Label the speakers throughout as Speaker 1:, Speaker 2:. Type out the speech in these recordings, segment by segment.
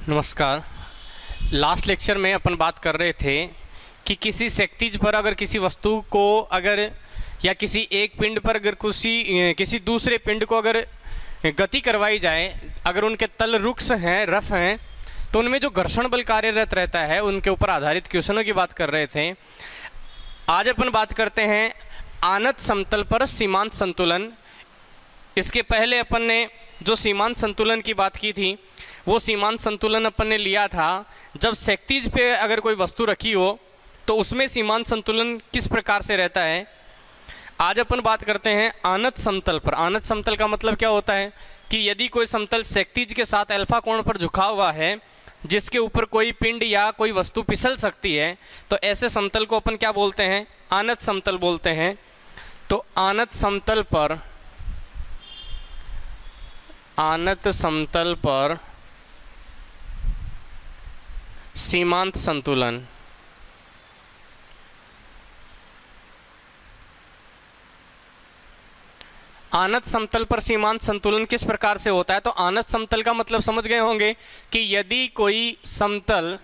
Speaker 1: नमस्कार। Last lecture में अपन बात कर रहे थे कि किसी क्षैतिज पर अगर किसी वस्तु को अगर या किसी एक पिंड पर अगर किसी दूसरे पिंड को अगर गति करवाई जाए, अगर उनके तल रुक्ष हैं, रफ हैं, तो उनमें जो घर्षण बल कार्यरत रहता है उनके ऊपर आधारित क्वेश्चनों की बात कर रहे थे। आज अपन बात करते हैं आनत समतल पर सीमांत संतुलन। इसके पहले अपन ने जो सीमांत संतुलन की बात की थी वो सीमांत संतुलन अपन ने लिया था जब क्षैतिज पे अगर कोई वस्तु रखी हो तो उसमें सीमांत संतुलन किस प्रकार से रहता है। आज अपन बात करते हैं आनत समतल पर। आनत समतल का मतलब क्या होता है कि यदि कोई समतल क्षैतिज के साथ अल्फा कोण पर झुका हुआ है जिसके ऊपर कोई पिंड या कोई वस्तु फिसल सकती है, तो ऐसे समतल को अपन क्या बोलते हैं? आनत समतल बोलते हैं। तो आनत समतल पर सीमांत संतुलन। आनत समतल पर सीमांत संतुलन किस प्रकार से होता है? तो आनत समतल का मतलब समझ गए होंगे कि यदि कोई समतल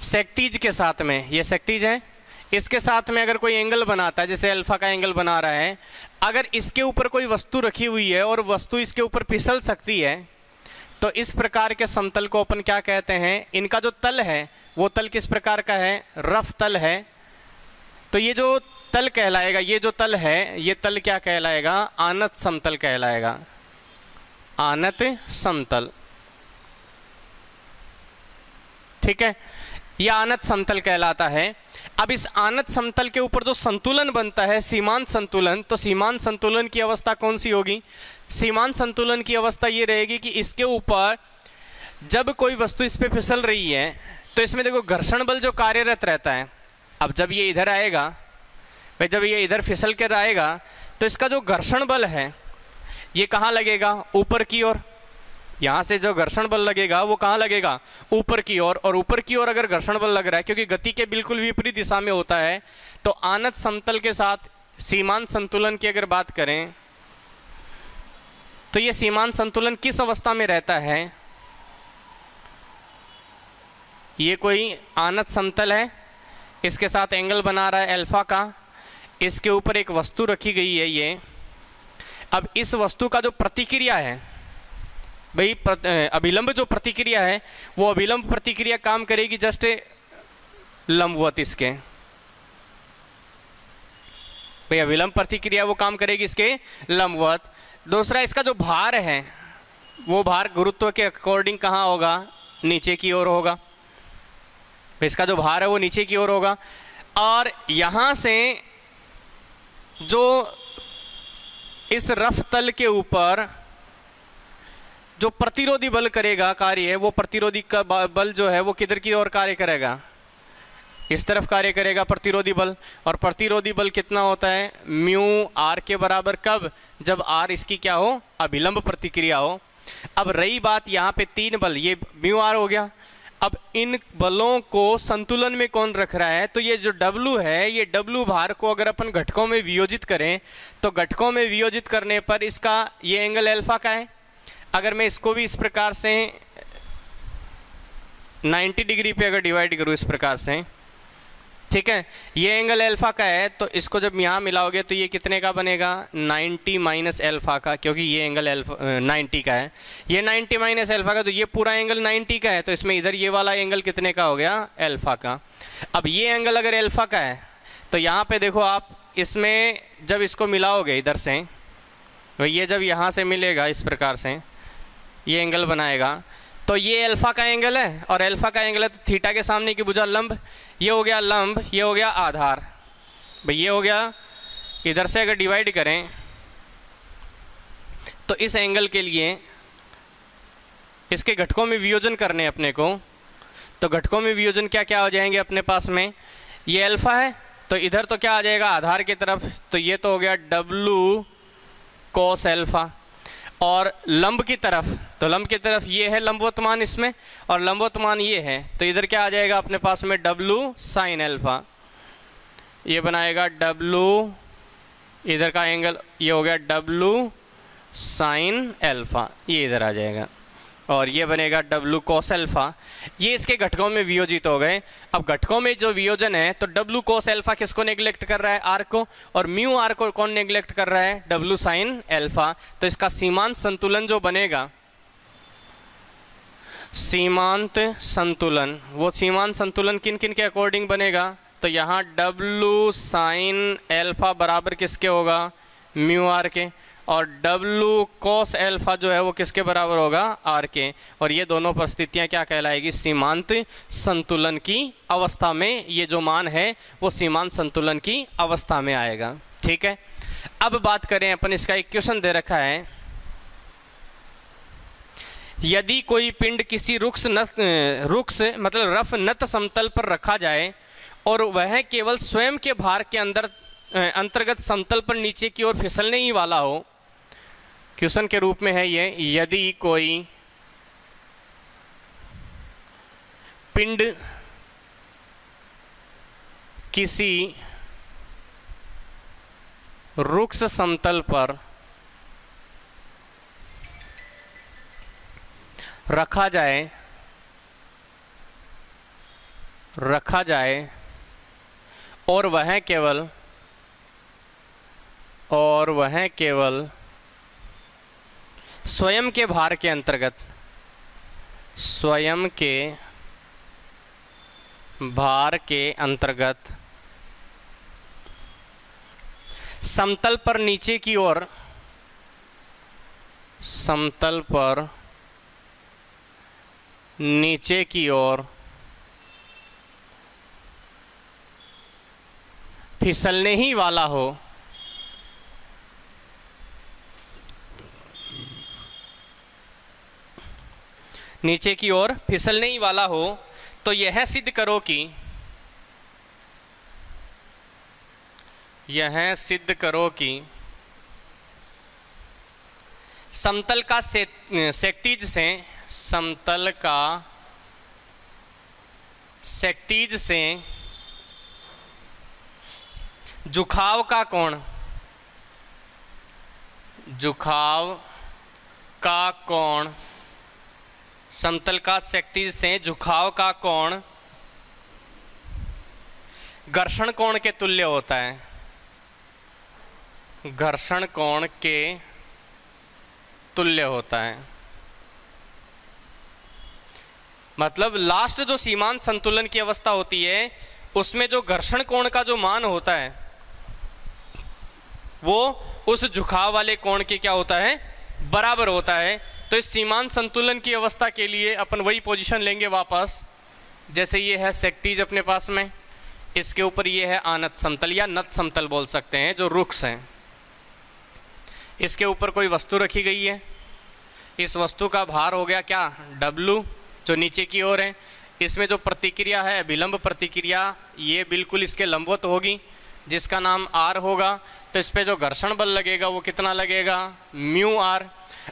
Speaker 1: क्षैतिज के साथ में, ये क्षैतिज है, इसके साथ में अगर कोई एंगल बनाता है, जैसे अल्फा का एंगल बना रहा है, अगर इसके ऊपर कोई वस्तु रखी हुई है और वस्तु इसके ऊपर फिसल सकती है, तो इस प्रकार के समतल को अपन क्या कहते हैं? इनका जो तल है वो तल किस प्रकार का है? रफ तल है। तो ये जो तल कहलाएगा, ये जो तल है, ये तल क्या कहलाएगा? आनत समतल कहलाएगा। आनत समतल, ठीक है, यह आनत समतल कहलाता है। अब इस आनत समतल के ऊपर जो संतुलन बनता है, सीमांत संतुलन, तो सीमांत संतुलन की अवस्था कौन सी होगी? सीमांत संतुलन की अवस्था ये रहेगी कि इसके ऊपर जब कोई वस्तु इस पे फिसल रही है तो इसमें देखो घर्षण बल जो कार्यरत रहता है। अब जब ये इधर आएगा, भाई जब ये इधर फिसल कर आएगा तो इसका जो घर्षण बल है ये कहाँ लगेगा? ऊपर की ओर। यहाँ से जो घर्षण बल लगेगा वो कहाँ लगेगा? ऊपर की ओर। और ऊपर की ओर अगर घर्षण बल लग रहा है, क्योंकि गति के बिल्कुल विपरीत दिशा में होता है, तो आनत समतल के साथ सीमांत संतुलन की अगर बात करें तो ये सीमांत संतुलन किस अवस्था में रहता है? ये कोई आनत समतल है, इसके साथ एंगल बना रहा है अल्फा का, इसके ऊपर एक वस्तु रखी गई है ये। अब इस वस्तु का जो प्रतिक्रिया है, भाई अभिलंब जो प्रतिक्रिया है, वो अभिलंब प्रतिक्रिया काम करेगी जस्ट लंबवत इसके। भाई अभिलंब प्रतिक्रिया वो काम करेगी इसके लंबवत। दूसरा, इसका जो भार है वो भार गुरुत्व के अकॉर्डिंग कहाँ होगा? नीचे की ओर होगा। इसका जो भार है वो नीचे की ओर होगा। और यहाँ से जो इस रफ तल के ऊपर जो प्रतिरोधी बल करेगा कार्य, वो प्रतिरोधी का बल जो है वो किधर की ओर कार्य करेगा? इस तरफ कार्य करेगा प्रतिरोधी बल। और प्रतिरोधी बल कितना होता है? म्यू आर के बराबर। कब? जब आर इसकी क्या हो? अभिलंब प्रतिक्रिया हो। अब रही बात यहाँ पे तीन बल, ये म्यू आर हो गया। अब इन बलों को संतुलन में कौन रख रहा है? तो ये जो W है, ये W भार को अगर अपन घटकों में वियोजित करें तो घटकों में वियोजित करने पर इसका ये एंगल अल्फा का है। अगर मैं इसको भी इस प्रकार से 90 डिग्री पे अगर डिवाइड करूँ इस प्रकार से, ठीक है, ये एंगल अल्फा का है, तो इसको जब यहाँ मिलाओगे तो ये कितने का बनेगा? 90 माइनस अल्फा का, क्योंकि ये एंगल अल्फा 90 का है, ये 90 माइनस अल्फा का, तो ये पूरा एंगल 90 का है, तो इसमें इधर ये वाला एंगल कितने का हो गया? अल्फा का। अब ये एंगल अगर अल्फा का है तो यहाँ पे देखो आप, इसमें जब इसको मिलाओगे इधर से, तो ये जब यहाँ से मिलेगा इस प्रकार से ये एंगल बनाएगा, तो ये अल्फा का एंगल है और अल्फा का एंगल है, तो थीटा के सामने की भुजा लंब, ये हो गया लंब, ये हो गया आधार। भाई ये हो गया, इधर से अगर डिवाइड करें तो इस एंगल के लिए इसके घटकों में वियोजन करने अपने को, तो घटकों में वियोजन क्या क्या हो जाएंगे अपने पास में? ये अल्फा है तो इधर तो क्या आ जाएगा? आधार की तरफ, तो ये तो हो गया W cos अल्फा। और लंब की तरफ, तो लंब की तरफ ये है लंबवत मान इसमें, और लंबवत मान ये है, तो इधर क्या आ जाएगा अपने पास में? W sin alpha. ये बनाएगा W, इधर का एंगल ये हो गया W sin अल्फा, ये इधर आ जाएगा। और ये बनेगा W cos अल्फ़ा। ये इसके घटकों में वियोजित हो गए। अब घटकों में जो वियोजन है तो W cos अल्फ़ा किसको नेग्लेक्ट कर रहा है, R को, और म्यू R को कौन नेग्लेक्ट कर रहा है, W sin अल्फ़ा। तो इसका सीमांत संतुलन जो बनेगा, सीमांत संतुलन, वो सीमांत संतुलन किन किन के अकॉर्डिंग बनेगा, तो यहाँ W sin अल्फ़ा बराबर किसके होगा, म्यू R के, और W cos अल्फ़ा जो है वो किसके बराबर होगा, R के। और ये दोनों परिस्थितियाँ क्या कहलाएगी, सीमांत संतुलन की अवस्था में ये जो मान है वो सीमांत संतुलन की अवस्था में आएगा। ठीक है, अब बात करें अपन, इसका एक क्वेश्चन दे रखा है, यदि कोई पिंड किसी रुक्ष मतलब रफ नत समतल पर रखा जाए और वह केवल स्वयं के भार के अंतर्गत समतल पर नीचे की ओर फिसलने ही वाला हो। क्वेश्चन के रूप में है ये, यदि कोई पिंड किसी रुक्ष समतल पर रखा जाए और वह केवल स्वयं के भार के अंतर्गत समतल पर नीचे की ओर फिसलने ही वाला हो, नीचे की ओर फिसलने ही वाला हो, तो यह सिद्ध करो कि समतल का सेक्टीज से झुकाव का कोण समतल का सेक्टीज से झुकाव का कोण घर्षण कोण के तुल्य होता है, घर्षण कोण के तुल्य होता है। मतलब लास्ट जो सीमांत संतुलन की अवस्था होती है उसमें जो घर्षण कोण का जो मान होता है वो उस झुकाव वाले कोण के क्या होता है, बराबर होता है। तो इस सीमांत संतुलन की अवस्था के लिए अपन वही पोजीशन लेंगे वापस, जैसे ये है सेक्टीज अपने पास में, इसके ऊपर ये है आनत समतल या नत समतल बोल सकते हैं जो रुक्ष हैं। इसके ऊपर कोई वस्तु रखी गई है, इस वस्तु का भार हो गया क्या, W, जो नीचे की ओर है। इसमें जो प्रतिक्रिया है विलंब प्रतिक्रिया, ये बिल्कुल इसके लंबवत होगी जिसका नाम R होगा। तो इस पर जो घर्षण बल लगेगा वो कितना लगेगा, म्यू R।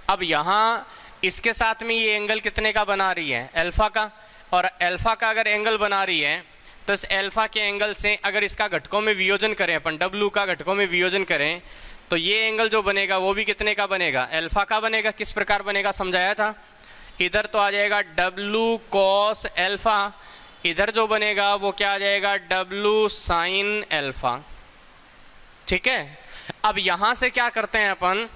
Speaker 1: अब यहाँ इसके साथ में ये एंगल कितने का बना रही है, अल्फ़ा का, और अल्फ़ा का अगर एंगल बना रही है तो इस अल्फ़ा के एंगल से अगर इसका घटकों में वियोजन करें अपन, W का घटकों में वियोजन करें तो ये एंगल जो बनेगा वो भी कितने का बनेगा, अल्फ़ा का बनेगा। किस प्रकार बनेगा समझाया था, इधर तो आ जाएगा W cos अल्फ़ा, इधर जो बनेगा वो क्या आ जाएगा, W sin अल्फ़ा। ठीक है, अब यहाँ से क्या करते हैं अपन,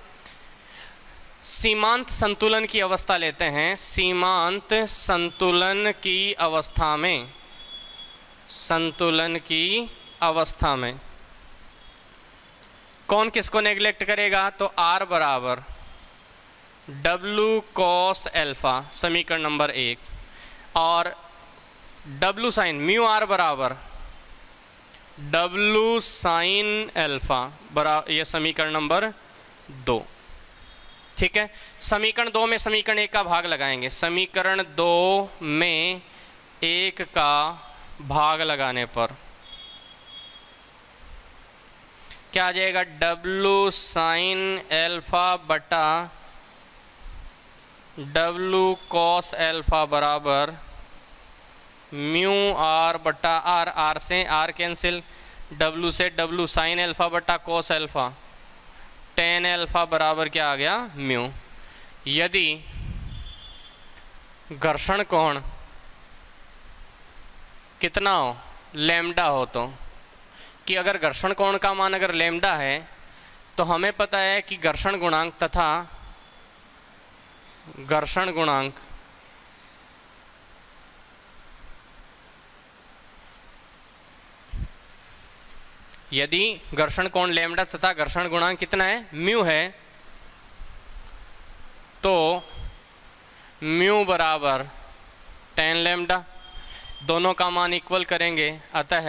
Speaker 1: सीमांत संतुलन की अवस्था लेते हैं। सीमांत संतुलन की अवस्था में कौन किसको नेग्लेक्ट करेगा, तो R बराबर W cos अल्फ़ा, समीकरण नंबर 1, और W sin म्यू R बराबर W sin अल्फ़ा बराबर, ये समीकरण नंबर 2। ठीक है, समीकरण 2 में समीकरण 1 का भाग लगाएंगे। समीकरण 2 में 1 का भाग लगाने पर क्या आ जाएगा, W sin अल्फ़ा बटा W cos अल्फ़ा बराबर म्यू R बटा R से R कैंसिल, W से W sin अल्फ़ा बटा cos अल्फ़ा, tan अल्फ़ा बराबर क्या आ गया, म्यू। यदि घर्षण कोण कितना हो, लैम्डा हो, तो कि अगर घर्षण कोण का मान अगर लैम्डा है तो हमें पता है कि घर्षण गुणांक तथा घर्षण गुणांक यदि घर्षण कोण लैम्डा तथा घर्षण गुणांक कितना है, म्यू है, तो म्यू बराबर tan लैम्डा, दोनों का मान इक्वल करेंगे, अतः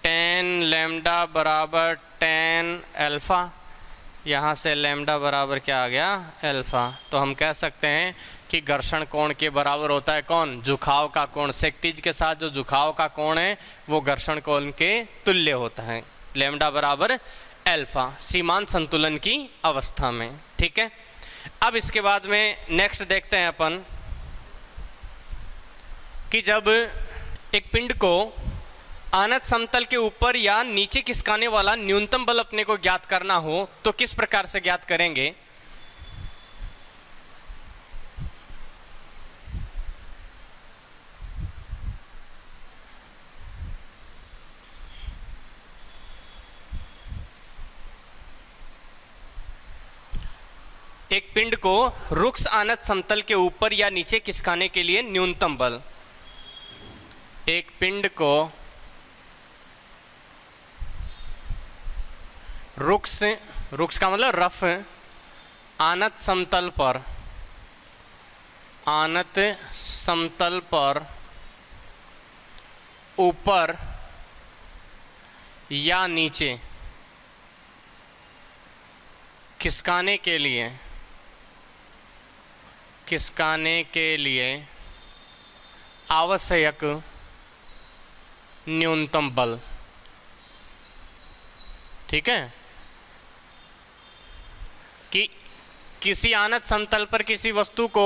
Speaker 1: tan लैम्डा बराबर tan अल्फ़ा, यहाँ से लैम्डा बराबर क्या आ गया, अल्फ़ा। तो हम कह सकते हैं कि घर्षण कोण के बराबर होता है कौन, झुकाव का कोण। क्षैतिज के साथ जो झुकाव का कोण है वो घर्षण कोण के तुल्य होता है, लैम्डा बराबर अल्फ़ा, सीमांत संतुलन की अवस्था में। ठीक है, अब इसके बाद में नेक्स्ट देखते हैं अपन कि जब एक पिंड को आनत समतल के ऊपर या नीचे खिसकाने वाला न्यूनतम बल अपने को ज्ञात करना हो तो किस प्रकार से ज्ञात करेंगे। एक पिंड को रुक्ष आनत समतल के ऊपर या नीचे खिसकाने के लिए न्यूनतम बल, एक पिंड को रुक्ष का मतलब रफ आनत समतल पर ऊपर या नीचे खिसकाने के लिए आवश्यक न्यूनतम बल। ठीक है, कि किसी आनत समतल पर किसी वस्तु को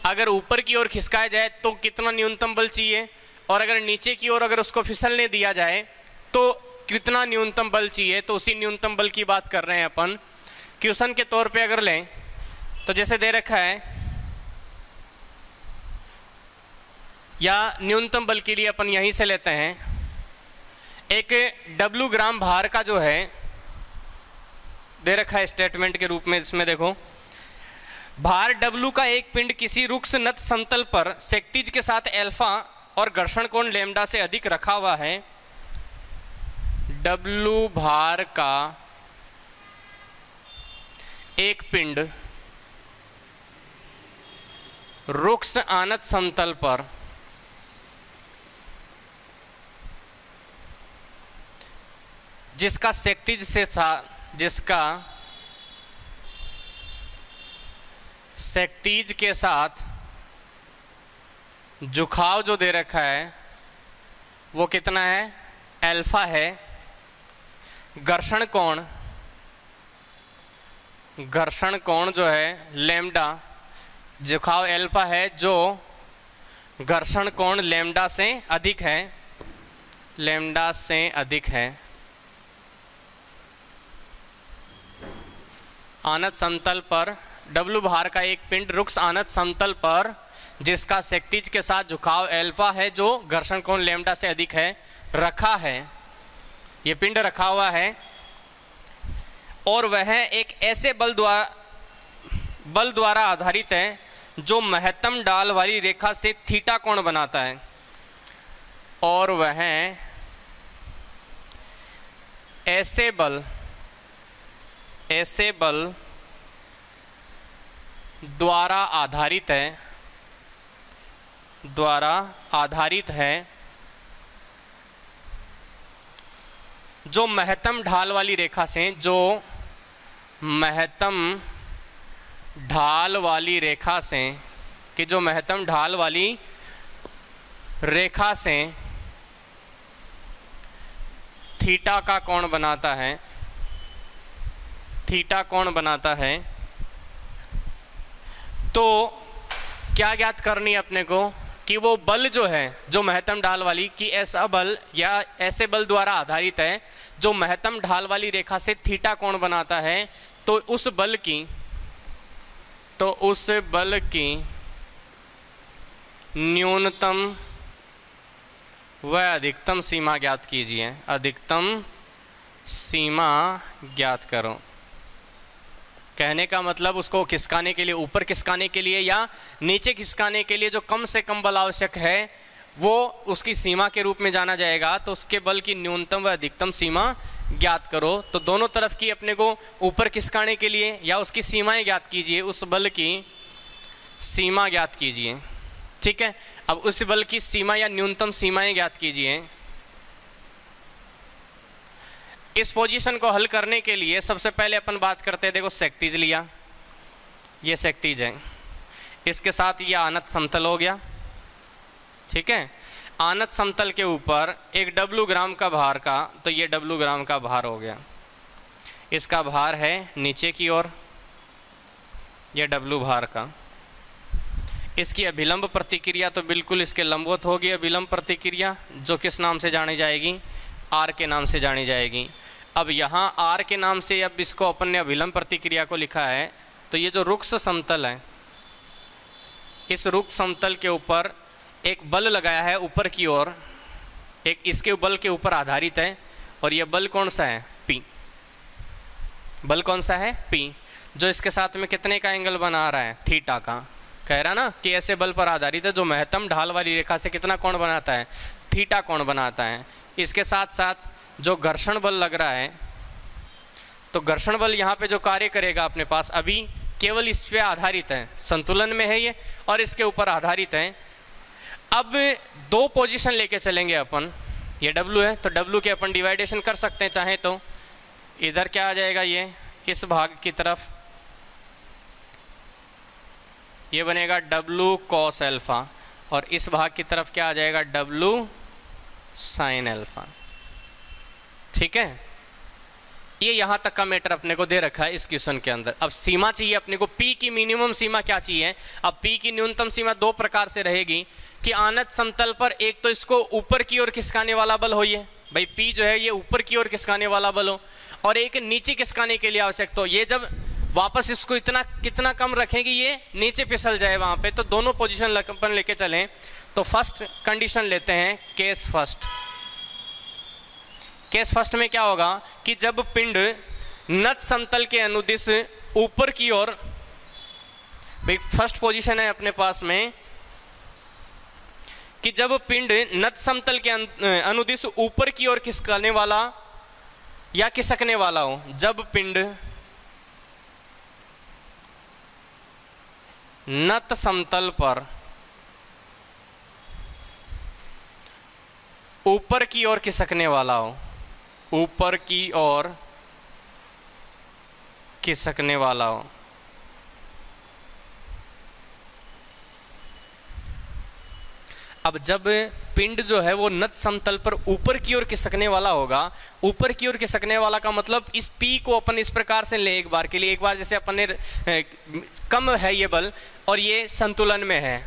Speaker 1: अगर ऊपर की ओर खिसकाया जाए तो कितना न्यूनतम बल चाहिए, और अगर नीचे की ओर अगर उसको फिसलने दिया जाए तो कितना न्यूनतम बल चाहिए। तो उसी न्यूनतम बल की बात कर रहे हैं अपन। क्वेश्चन के तौर पे अगर लें तो जैसे दे रखा है, या न्यूनतम बल के लिए अपन यहीं से लेते हैं, एक W ग्राम भार का जो है दे रखा है स्टेटमेंट के रूप में, इसमें देखो भार W का एक पिंड किसी रुक्ष नत समतल पर क्षैतिज के साथ अल्फा और घर्षण कोण लैम्डा से अधिक रखा हुआ है। W भार का एक पिंड रुक्ष आनत समतल पर जिसका क्षैतिज के साथ झुकाव जो दे रखा है वो कितना है, अल्फा है। घर्षण कोण जो है लैम्डा, झुकाव अल्फा है जो घर्षण कोण लैम्डा से अधिक है, आनत समतल पर W भार का एक पिंड रुक्ष आनत समतल पर जिसका क्षैतिज के साथ झुकाव अल्फा है जो घर्षण कोण लैम्डा से अधिक है, रखा है, ये पिंड रखा हुआ है, और वह एक ऐसे बल द्वारा आधारित है जो महत्तम ढाल वाली रेखा से थीटा कोण बनाता है, और वह ऐसे बल द्वारा आधारित है जो महत्तम ढाल वाली रेखा से, थीटा का कोण बनाता है। तो क्या ज्ञात करनी है अपने को कि वो बल जो है जो महत्तम ढाल वाली, कि ऐसा बल या ऐसे बल द्वारा आधारित है जो महत्तम ढाल वाली रेखा से थीटा कोण बनाता है। तो उस बल की न्यूनतम व अधिकतम सीमा ज्ञात कीजिए। अधिकतम सीमा ज्ञात करो। कहने का मतलब उसको खिसकाने के लिए, ऊपर खिसकाने के लिए या नीचे खिसकाने के लिए जो कम से कम बल आवश्यक है वो उसकी सीमा के रूप में जाना जाएगा। तो उसके बल की न्यूनतम व अधिकतम सीमा ज्ञात करो। तो दोनों तरफ की अपने को ऊपर खिसकाने के लिए या उसकी सीमाएं ज्ञात कीजिए, उस बल की सीमा ज्ञात कीजिए। ठीक है, अब उस बल की सीमा या न्यूनतम सीमाएं ज्ञात कीजिए। इस पोजीशन को हल करने के लिए सबसे पहले अपन बात करते हैं, देखो सेक्टीज लिया, ये सेक्टीज है, इसके साथ ये आनत समतल हो गया। ठीक है, आनत समतल के ऊपर एक W ग्राम का भार का, तो ये W ग्राम का भार हो गया। इसका भार है नीचे की ओर, ये W भार का। इसकी अभिलंब प्रतिक्रिया तो बिल्कुल इसके लंबवत होगी। अभिलंब प्रतिक्रिया जो किस नाम से जानी जाएगी? R के नाम से जानी जाएगी। अब यहाँ R के नाम से अब इसको अपन ने अभिलंब प्रतिक्रिया को लिखा है। तो ये जो रुक्ष समतल है, इस रुक्ष समतल के ऊपर एक बल लगाया है ऊपर की ओर, एक इसके बल के ऊपर आधारित है। और ये बल कौन सा है? P। बल कौन सा है? P, जो इसके साथ में कितने का एंगल बना रहा है? थीटा का। कह रहा ना कि ऐसे बल पर आधारित है जो महत्तम ढाल वाली रेखा से कितना कोण बनाता है? थीटा कोण बनाता है। इसके साथ साथ जो घर्षण बल लग रहा है, तो घर्षण बल यहाँ पे जो कार्य करेगा अपने पास अभी केवल इस पे आधारित है, संतुलन में है ये और इसके ऊपर आधारित है। अब दो पोजीशन लेके चलेंगे अपन, ये W है तो W के अपन डिवाइडेशन कर सकते हैं चाहे तो। इधर क्या आ जाएगा? ये इस भाग की तरफ ये बनेगा W cos अल्फा और इस भाग की तरफ क्या आ जाएगा? W sin alpha. ठीक है, ये यहाँ तक का मैटर अपने को दे रखा है इस क्वेश्चन के अंदर। अब सीमा चाहिए अपने को, P की मिनिमम सीमा क्या चाहिए? अब P की न्यूनतम सीमा दो प्रकार से रहेगी कि आनत समतल पर एक तो इसको ऊपर की ओर खिसकाने वाला बल हो, ये भाई P जो है ये ऊपर की ओर खिसकाने वाला बल हो, और एक नीचे खिसकाने के लिए आवश्यक। तो ये जब वापस इसको इतना कितना कम रखेंगे ये नीचे फिसल जाए वहाँ पे। तो दोनों पोजीशन अपन लेके चलें। तो फर्स्ट कंडीशन लेते हैं, केस फर्स्ट। केस फर्स्ट में क्या होगा कि जब पिंड नत समतल के अनुदिश ऊपर की ओर, भाई फर्स्ट पोजीशन है अपने पास में कि जब पिंड नत समतल के अनुदिश ऊपर की ओर खिसकाने वाला या खिसकने वाला हो, जब पिंड नत समतल पर ऊपर की ओर खिसकने वाला हो, ऊपर की ओर खिसकने वाला हो, अब जब पिंड जो है वो नत समतल पर ऊपर की ओर खिसकने वाला होगा, ऊपर की ओर खिसकने वाला का मतलब इस P को अपन इस प्रकार से ले एक बार के लिए, एक बार जैसे अपन ने कम है ये बल और ये संतुलन में है,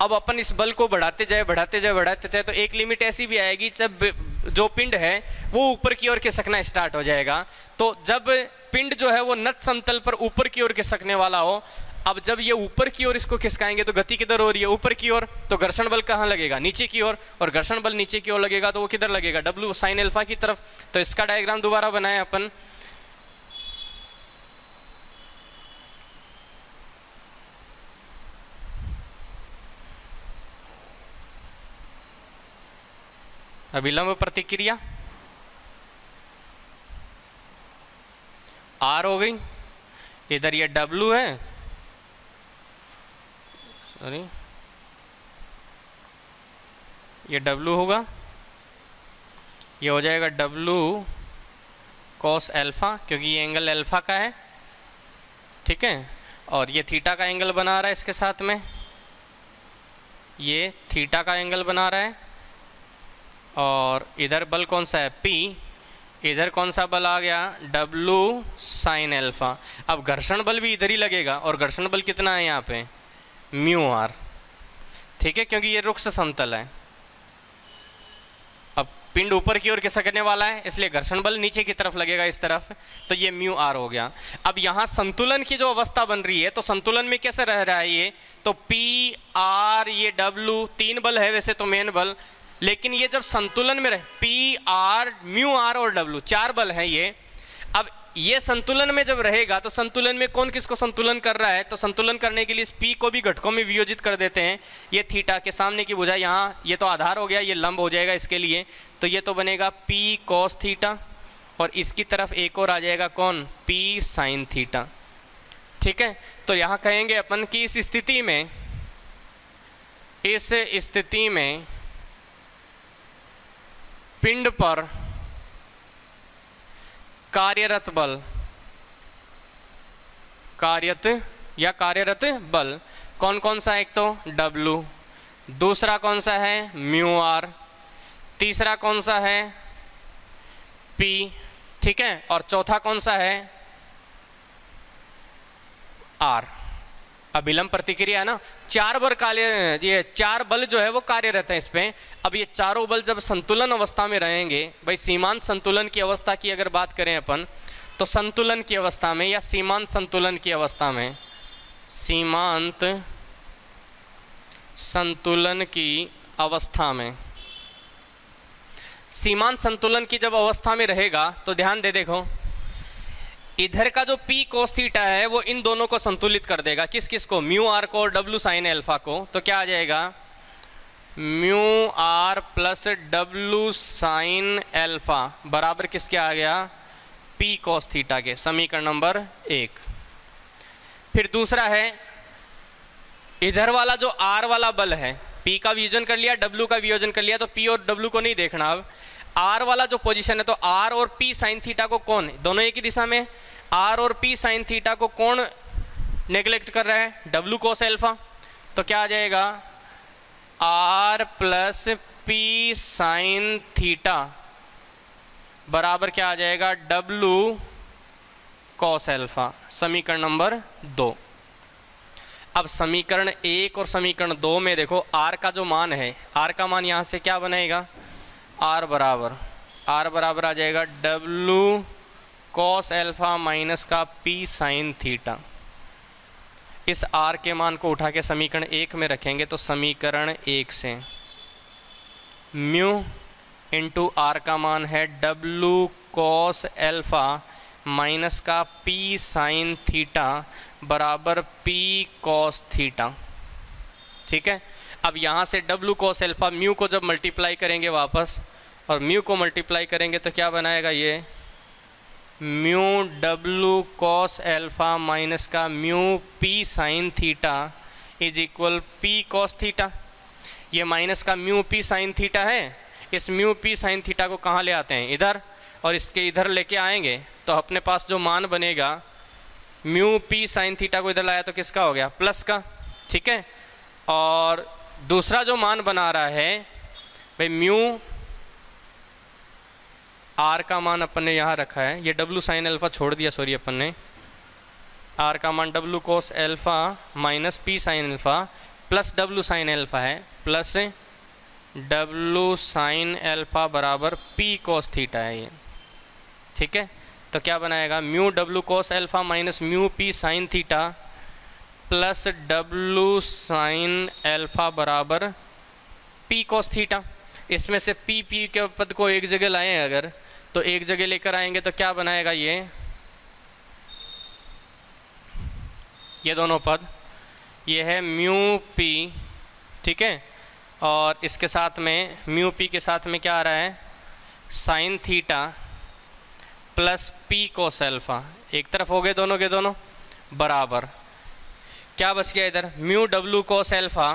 Speaker 1: अब अपन इस बल को बढ़ाते जाए बढ़ाते जाए बढ़ाते जाए तो एक लिमिट ऐसी भी आएगी जब जो पिंड है वो ऊपर की ओर खिसकना स्टार्ट हो जाएगा। तो जब पिंड जो है वो नत समतल पर ऊपर की ओर खिसकने वाला हो, अब जब ये ऊपर की ओर इसको खिसकाएंगे तो गति किधर हो रही है? ऊपर की ओर। तो घर्षण बल कहाँ लगेगा? नीचे की ओर, और घर्षण बल नीचे की ओर लगेगा तो वो किधर लगेगा? W sin अल्फा की तरफ। तो इसका डायग्राम दोबारा बनाए अपन। अभिलंब प्रतिक्रिया R हो गई, इधर ये W है, सॉरी ये W होगा, ये हो जाएगा W cos अल्फा क्योंकि ये एंगल अल्फा का है। ठीक है, और ये थीटा का एंगल बना रहा है, इसके साथ में ये थीटा का एंगल बना रहा है। और इधर बल कौन सा है? P। इधर कौन सा बल आ गया? W sin alpha. अब घर्षण बल भी इधर ही लगेगा, और घर्षण बल कितना है यहाँ पे? Mu R. ठीक है, क्योंकि ये रुक्ष समतल है। अब पिंड ऊपर की ओर खिसकने वाला है, इसलिए घर्षण बल नीचे की तरफ लगेगा इस तरफ, तो ये म्यू आर हो गया। अब यहाँ संतुलन की जो अवस्था बन रही है, तो संतुलन में कैसे रह रहा है ये, तो पी आर ये डब्लू, तीन बल है वैसे तो मेन बल, लेकिन ये जब संतुलन में रहे, पी आर म्यू आर और डब्लू, चार बल है ये। अब ये संतुलन में जब रहेगा तो संतुलन में कौन किसको संतुलन कर रहा है, तो संतुलन करने के लिए इस पी को भी घटकों में वियोजित कर देते हैं। ये थीटा के सामने की भुजा यहाँ, ये तो आधार हो गया, ये लंब हो जाएगा इसके लिए, तो ये तो बनेगा पी कॉस थीटा, और इसकी तरफ एक और आ जाएगा कौन, पी साइन थीटा। ठीक है, तो यहाँ कहेंगे अपन कि इस स्थिति में पिंड पर कार्यरत बल कौन कौन सा, एक तो W, दूसरा कौन सा है म्यू आर, तीसरा कौन सा है P, ठीक है, और चौथा कौन सा है R। अभिलंब प्रतिक्रिया है ना, चार बल जो है वो कार्यरत है इस पे। अब ये चारों बल जब संतुलन अवस्था में रहेंगे, भाई सीमांत संतुलन की अवस्था की अगर बात करें अपन, तो संतुलन की अवस्था में या सीमांत संतुलन की अवस्था में, सीमांत संतुलन की अवस्था में, सीमांत संतुलन की जब अवस्था में रहेगा तो ध्यान दे देखो, इधर का जो P cos थीटा है वो इन दोनों को संतुलित कर देगा, किस किस को, म्यू आर को और W साइन अल्फा को। तो क्या आ जाएगा, mu R plus W sine alpha बराबर किसके आ गया, P cos थीटा के, समीकरण नंबर 1। फिर दूसरा है, इधर वाला जो R वाला बल है, P का वियोजन कर लिया, W का वियोजन कर लिया, तो P और W को नहीं देखना। अब R वाला जो पोजीशन है, तो R और P साइन थीटा को कौन, दोनों एक ही दिशा में, R और P साइन थीटा को कौन नेग्लेक्ट कर रहा है, W cos अल्फा। तो क्या आ जाएगा, R plus P sine theta बराबर क्या आ जाएगा, W cos अल्फा, समीकरण नंबर 2। अब समीकरण 1 और समीकरण 2 में देखो R का जो मान है, R का मान यहाँ से क्या बनेगा, R बराबर आ जाएगा W cos अल्फा माइनस का P साइन थीटा। इस R के मान को उठा के समीकरण 1 में रखेंगे तो समीकरण 1 से म्यू इंटू R का मान है W cos अल्फा माइनस का P साइन थीटा बराबर P cos थीटा। ठीक है, अब यहाँ से W cos अल्फा म्यू को जब मल्टीप्लाई करेंगे वापस, और म्यू को मल्टीप्लाई करेंगे तो क्या बनाएगा, ये mu W cos alpha minus का mu P sine theta is equal P cos theta. ये माइनस का म्यू P साइन थीटा है, इस म्यू P साइन थीटा को कहाँ ले आते हैं, इधर, और इसके इधर लेके आएंगे तो अपने पास जो मान बनेगा, म्यू P साइन थीटा को इधर लाया तो किसका हो गया, प्लस का। ठीक है, और दूसरा जो मान बना रहा है भाई, म्यू R का मान अपन ने यहाँ रखा है, ये W साइन अल्फा छोड़ दिया, सॉरी अपन ने, R का मान W cos alpha minus P sine alpha plus W sine alpha है, प्लस W साइन अल्फा बराबर P cos थीटा है ये। ठीक है, तो क्या बनाएगा, mu W cos alpha minus mu P sine theta plus W sine alpha बराबर P cos थीटा। इसमें से P के पद को एक जगह लाएं अगर, तो एक जगह लेकर आएंगे तो क्या बनाएगा, ये दोनों पद, ये है म्यू P, ठीक है, और इसके साथ में म्यू P के साथ में क्या आ रहा है, sign theta plus P cos alpha, एक तरफ हो गए दोनों के दोनों बराबर, क्या बच गया इधर, mu W cos alpha,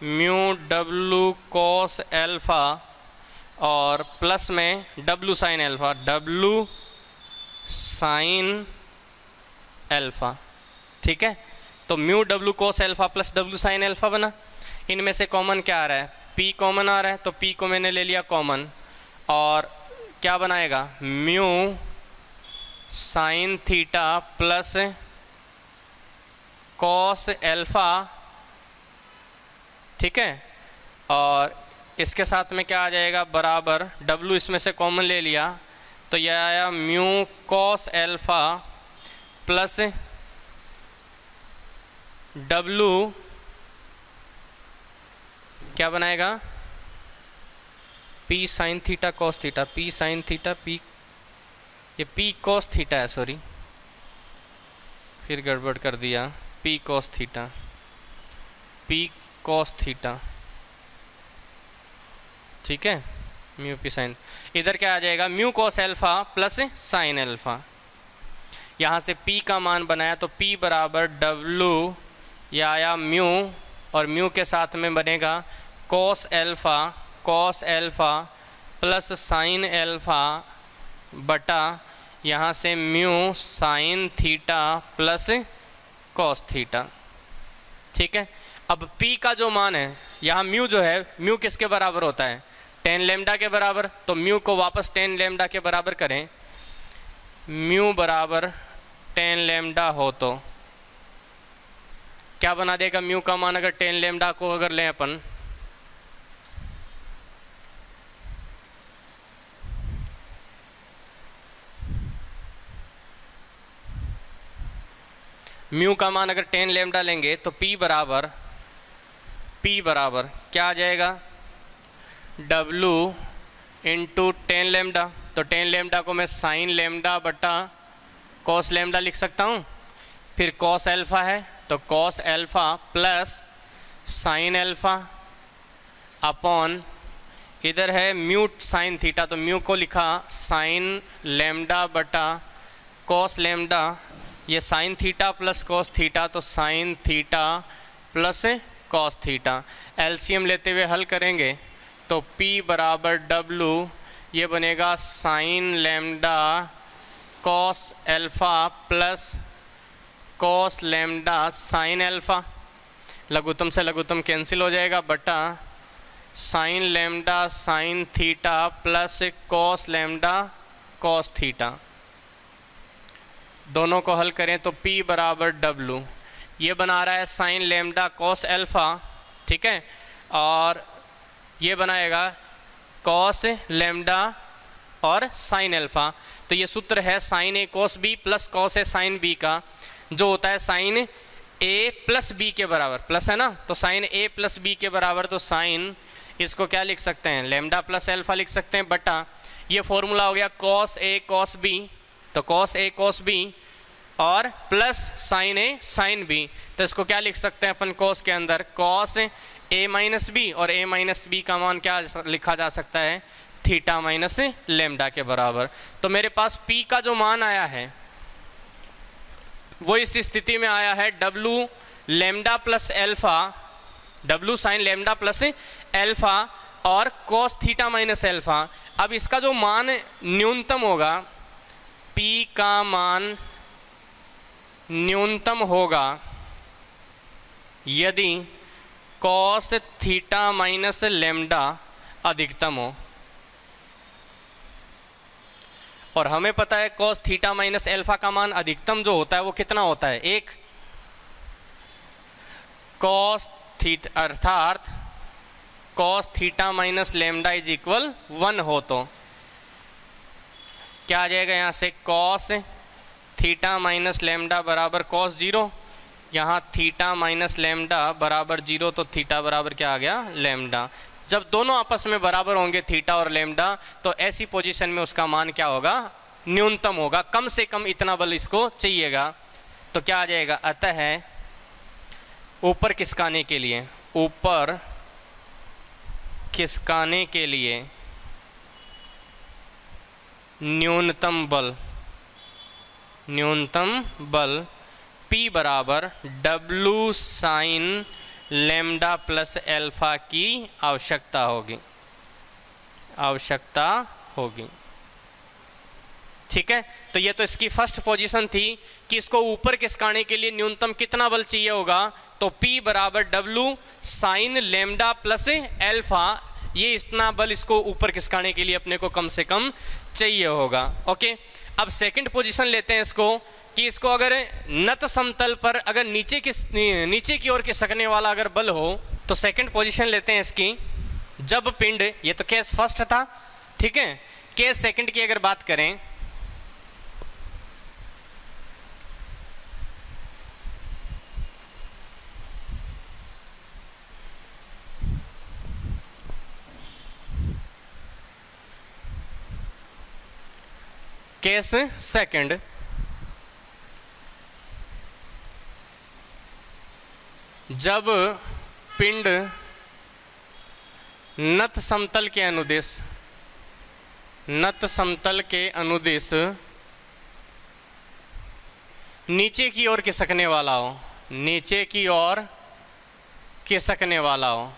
Speaker 1: mu W cos alpha और प्लस में W sine alpha, W sine alpha. ठीक है, तो mu W cos alpha plus W sine alpha बना। इनमें से कॉमन क्या आ रहा है, P कॉमन आ रहा है, तो P को मैंने ले लिया कॉमन, और क्या बनाएगा, mu sine theta plus cos alpha. ठीक है, और इसके साथ में क्या आ जाएगा, बराबर W इसमें से कॉमन ले लिया तो यह आया mu cos alpha plus W क्या बनाएगा, P sine theta cos theta, P sine theta P, ये P कॉस थीटा है, सॉरी फिर गड़बड़ कर दिया, P cos theta, P cos theta, ठीक है, म्यू P साइन, इधर क्या आ जाएगा mu cos alpha plus sine alpha. यहाँ से P का मान बनाया तो P बराबर W, या आया म्यू और म्यू के साथ में बनेगा cos alpha plus sine alpha बटा यहाँ से mu sine theta plus cos theta, ठीक है। अब P का जो मान है, यहाँ म्यू जो है, म्यू किसके बराबर होता है, टेन लेमडा के बराबर, तो म्यू को वापस टेन लेमडा के बराबर करें, म्यू बराबर टेन लेमडा हो तो क्या बना देगा, म्यू का मान अगर टेन लेमडा को अगर लें अपन, म्यू का मान अगर टेन लेमडा लेंगे तो P बराबर क्या आ जाएगा, W इंटू टेन लेमडा, तो टेन लेमडा को मैं साइन लेमडा बटा कॉस लेमडा लिख सकता हूँ, फिर कॉस एल्फा है तो cos alpha plus sine alpha upon, इधर है म्यू साइन थीटा तो म्यू को लिखा साइन लेमडा बटा कॉस लेमडा, ये sine theta plus cos theta तो sine theta plus cos theta, LCM लेते हुए हल करेंगे तो P बराबर W, ये बनेगा sine lambda cos alpha plus cos lambda sine alpha, लघुत्तम से लघुत्तम कैंसिल हो जाएगा बटा sine lambda sine theta plus cos lambda cos theta, दोनों को हल करें तो P बराबर W, ये बना रहा है साइन लेमडा कॉस एल्फा, ठीक है, और ये बनाएगा कॉस लेमडा और साइन एल्फा, तो ये सूत्र है sign A cos B plus cos A sine B का, जो होता है साइन ए प्लस बी के बराबर, प्लस है ना, तो साइन ए प्लस बी के बराबर, तो साइन इसको क्या लिख सकते हैं, लेमडा प्लस एल्फा लिख सकते हैं बटा, ये फॉर्मूला हो गया कॉस ए कॉस बी, तो कॉस ए कॉस बी और प्लस साइन ए साइन बी, तो इसको क्या लिख सकते हैं अपन कॉस के अंदर, कॉस ए माइनस बी, और ए माइनस बी का मान क्या लिखा जा सकता है, थीटा माइनस लेमडा के बराबर। तो मेरे पास P का जो मान आया है वो इस स्थिति में आया है W lambda plus alpha, W sine lambda plus alpha और कॉस थीटा माइनस एल्फा। अब इसका जो मान न्यूनतम होगा, P का मान न्यूनतम होगा यदि कॉस थीटा माइनस लेमडा अधिकतम हो, और हमें पता है कॉस थीटा माइनस एल्फा का मान अधिकतम जो होता है वो कितना होता है, एक कॉस थीटा, अर्थात cos theta minus lambda is equal 1 हो तो क्या आ जाएगा, यहाँ से कॉस थीटा माइनस लेमडा बराबर कॉस 0, यहाँ थीटा माइनस लेमडा बराबर 0, तो थीटा बराबर क्या आ गया, लेमडा। जब दोनों आपस में बराबर होंगे थीटा और लेमडा, तो ऐसी पोजीशन में उसका मान क्या होगा, न्यूनतम होगा, कम से कम इतना बल इसको चाहिएगा। तो क्या आ जाएगा, अतः ऊपर खिसकाने के लिए, ऊपर खिसकाने के लिए न्यूनतम बल P बराबर W sine lambda plus alpha की आवश्यकता होगी। ठीक है, तो ये तो इसकी फर्स्ट पोजीशन थी कि इसको ऊपर खिसकाने के लिए न्यूनतम कितना बल चाहिए होगा, तो P बराबर W sine lambda plus alpha, ये इतना बल इसको ऊपर खिसकाने के लिए अपने को कम से कम चाहिए होगा। ओके, अब सेकंड पोजीशन लेते हैं इसको कि इसको अगर नत समतल पर अगर नीचे की ओर खिसकने वाला अगर बल हो, तो सेकंड पोजीशन लेते हैं इसकी, जब पिंड, ये तो केस फर्स्ट था, ठीक है। केस सेकंड की अगर बात करें, केस सेकंड, जब पिंड नत समतल के अनुदिश, नत समतल के अनुदिश नीचे की ओर खिसकने वाला हो, नीचे की ओर खिसकने वाला हो,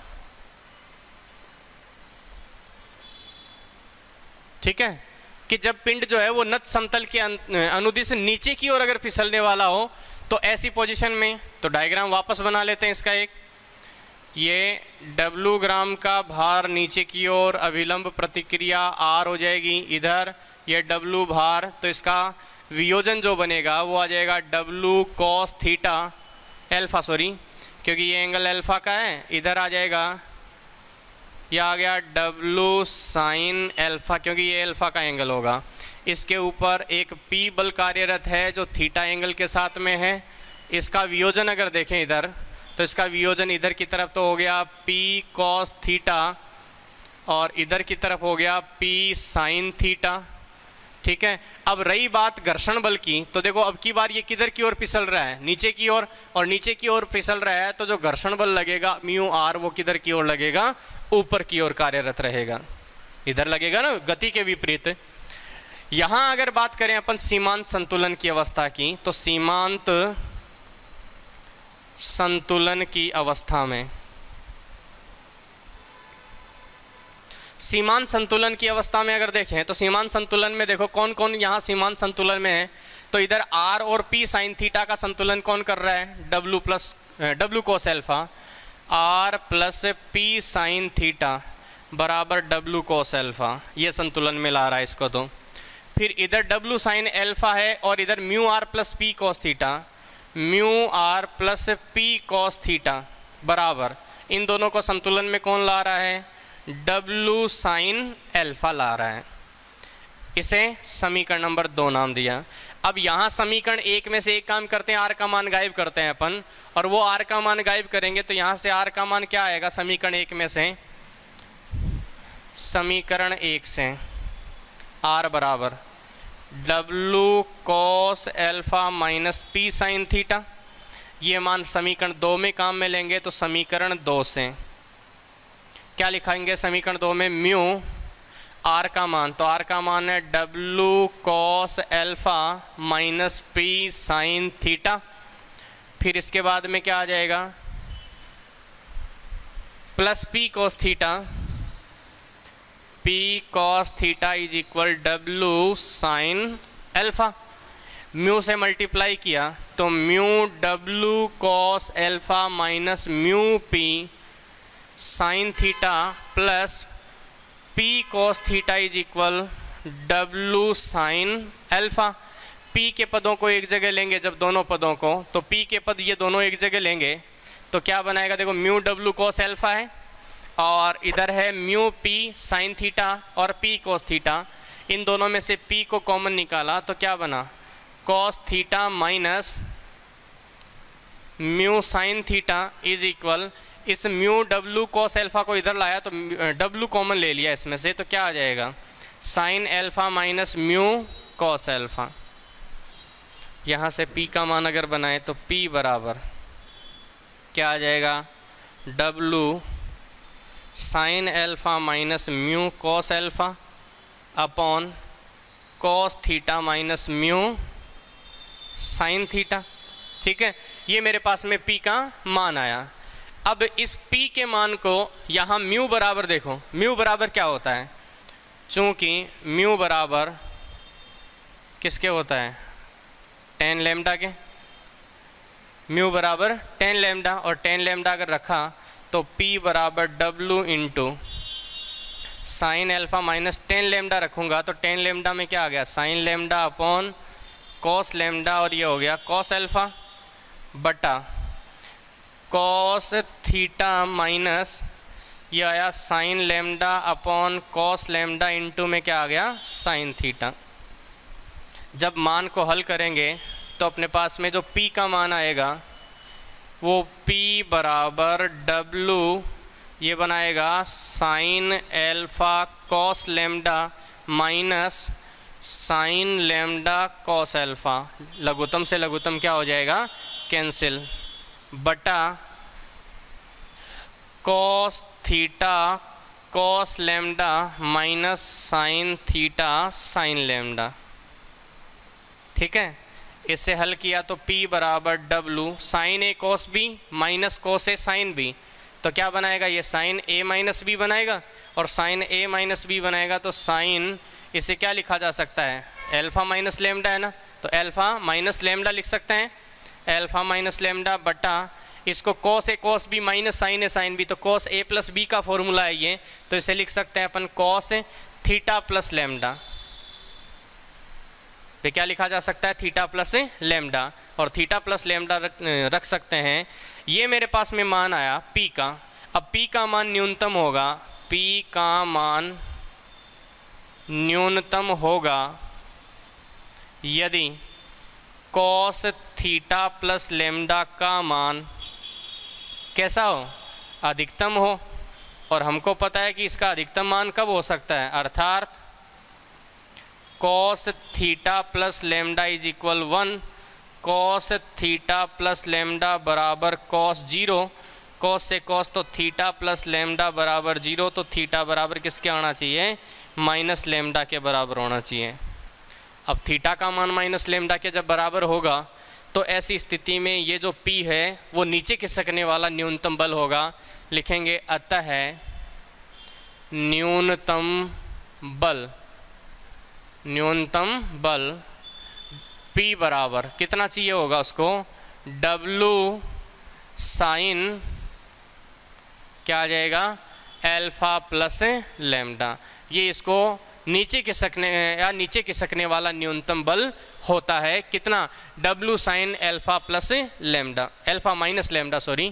Speaker 1: ठीक है। कि जब पिंड जो है वो नत समतल के अनुदिश नीचे की ओर अगर फिसलने वाला हो तो ऐसी पोजीशन में, तो डायग्राम वापस बना लेते हैं इसका एक। ये W ग्राम का भार नीचे की ओर, अभिलंब प्रतिक्रिया R हो जाएगी इधर, ये W भार, तो इसका वियोजन जो बनेगा वो आ जाएगा W cos theta alpha, sorry क्योंकि ये एंगल अल्फा का है, इधर आ जाएगा, यह आ गया W साइन एल्फा क्योंकि ये अल्फा का एंगल होगा। इसके ऊपर एक P बल कार्यरत है जो थीटा एंगल के साथ में है। इसका वियोजन अगर देखें इधर, तो इसका वियोजन इधर की तरफ तो हो गया P cos थीटा और इधर की तरफ हो गया P साइन थीटा, ठीक है। अब रही बात घर्षण बल की, तो देखो अब की बार ये किधर की ओर फिसल रहा है, नीचे की ओर, और नीचे की ओर फिसल रहा है तो जो घर्षण बल लगेगा म्यू आर वो किधर की ओर लगेगा, ऊपर की ओर कार्यरत रहेगा, इधर लगेगा ना, गति के विपरीत। यहाँ अगर बात करें अपन सीमांत संतुलन की अवस्था की, तो सीमांत संतुलन की अवस्था में, सीमांत संतुलन की अवस्था में अगर देखें तो सीमांत संतुलन में देखो कौन कौन यहाँ सीमांत संतुलन में है, तो इधर R और P साइन थीटा का संतुलन कौन कर रहा है, W कोस alpha, R plus P sine theta बराबर W कोस एल्फा, ये संतुलन में ला रहा है इसको। तो फिर इधर W साइन एल्फा है और इधर mu R plus P cos theta, mu R plus P cos theta बराबर, इन दोनों को संतुलन में कौन ला रहा है, W साइन एल्फा ला रहा है। इसे समीकरण नंबर 2 नाम दिया। अब यहाँ समीकरण 1 में से एक काम करते हैं, R का मान गायब करते हैं अपन, और वो R का मान गायब करेंगे तो यहाँ से R का मान क्या आएगा समीकरण 1 में से, समीकरण 1 से R बराबर W cos alpha minus P sine theta, ये मान समीकरण 2 में काम में लेंगे तो समीकरण 2 से क्या लिखाएंगे, समीकरण 2 में म्यू R का मान, तो R का मान है W cos alpha minus P sine theta, फिर इसके बाद में क्या आ जाएगा plus P cos theta, P cos theta is equal W sine alpha, mu से मल्टीप्लाई किया तो mu W cos alpha minus mu P sine theta plus P cos theta is equal W sine alpha. P के पदों को एक जगह लेंगे जब दोनों पदों को, तो P के पद ये दोनों एक जगह लेंगे तो क्या बनाएगा, देखो म्यू W cos एल्फा है और इधर है म्यू P साइन थीटा और P cos थीटा, इन दोनों में से P को कॉमन निकाला तो क्या बना cos theta minus mu sine theta is equal, इस म्यू W cos एल्फा को इधर लाया तो W कॉमन ले लिया इसमें से, तो क्या आ जाएगा sign alpha minus mu cos alpha. यहाँ से P का मान अगर बनाए तो P बराबर क्या आ जाएगा W sign alpha minus mu cos alpha upon cos theta minus mu sine theta, ठीक है। ये मेरे पास में P का मान आया। अब इस P के मान को यहाँ म्यू बराबर देखो, म्यू बराबर क्या होता है, चूँकि म्यू बराबर किसके होता है tan लैम्डा के, म्यू बराबर tan लैम्डा, और tan लैम्डा अगर रखा तो P बराबर W into sine alpha minus tan lambda रखूँगा तो tan लैम्डा में क्या आ गया sine lambda upon cos lambda, और ये हो गया cos एल्फा बटा cos थीटा माइनस ये आया sine lambda upon cos lambda into में क्या आ गया, साइन थीटा। जब मान को हल करेंगे तो अपने पास में जो p का मान आएगा वो p बराबर w ये बनाएगा sine alpha cos lambda minus sine lambda cos alpha, लघुत्तम से लघुत्तम क्या हो जाएगा, कैंसिल, बटा cos theta cos lambda minus sine theta sine lambda. ठीक है, इसे हल किया तो p बराबर w sine A cos B minus cos A sine B, तो क्या बनाएगा, ये साइन a माइनस बी बनाएगा, और साइन a माइनस बी बनाएगा तो साइन, इसे क्या लिखा जा सकता है, एल्फा माइनस लेमडा है ना, तो एल्फा माइनस लेमडा लिख सकते हैं, एल्फा माइनस लेमडा बटा इसको cos A cos B minus sign A sine B, तो कॉस ए प्लस बी का फॉर्मूला है ये, तो इसे लिख सकते हैं अपन कॉस थीटा प्लस लेमडा, तो क्या लिखा जा सकता है, थीटा प्लस लेमडा, और थीटा प्लस लेमडा रख सकते हैं। ये मेरे पास में मान आया p का, अब p का मान न्यूनतम होगा, p का मान न्यूनतम होगा यदि कॉस थीटा प्लस लेमडा का मान कैसा हो, अधिकतम हो, और हमको पता है कि इसका अधिकतम मान कब हो सकता है, अर्थात cos theta plus lambda is equal 1, cos theta plus lambda बराबर कॉस 0, कॉस से कॉस तो थीटा प्लस लेमडा बराबर 0, तो थीटा बराबर किसके आना चाहिए, माइनस लेमडा के बराबर होना चाहिए। अब थीटा का मान माइनस लेमडा के जब बराबर होगा तो ऐसी स्थिति में ये जो p है वो नीचे खिसकने वाला न्यूनतम बल होगा, लिखेंगे अतः न्यूनतम बल p बराबर कितना चाहिए होगा उसको, w साइन क्या आ जाएगा, एल्फा प्लस लेमडा, ये इसको नीचे खिसकने वाला न्यूनतम बल होता है, कितना, w sine alpha plus lambda, alpha minus lambda sorry,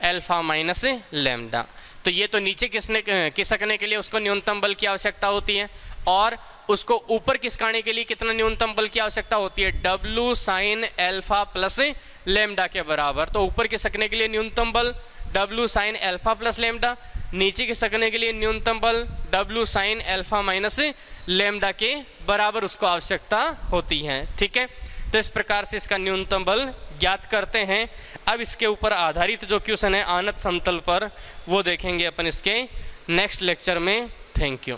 Speaker 1: alpha minus lambda. तो ये तो नीचे खिसकने के लिए उसको न्यूनतम बल की आवश्यकता होती है, और उसको ऊपर खिसकाने के लिए कितना न्यूनतम बल की आवश्यकता होती है, w sine alpha plus lambda के बराबर। तो ऊपर खिसकने के लिए न्यूनतम बल w sine alpha plus lambda, नीचे खिसकने के लिए न्यूनतम बल w sign alpha minus lambda के बराबर उसको आवश्यकता होती है। ठीक है, तो इस प्रकार से इसका न्यूनतम बल ज्ञात करते हैं। अब इसके ऊपर आधारित जो क्वेश्चन है आनत समतल पर, वो देखेंगे अपन इसके नेक्स्ट लेक्चर में। Thank you.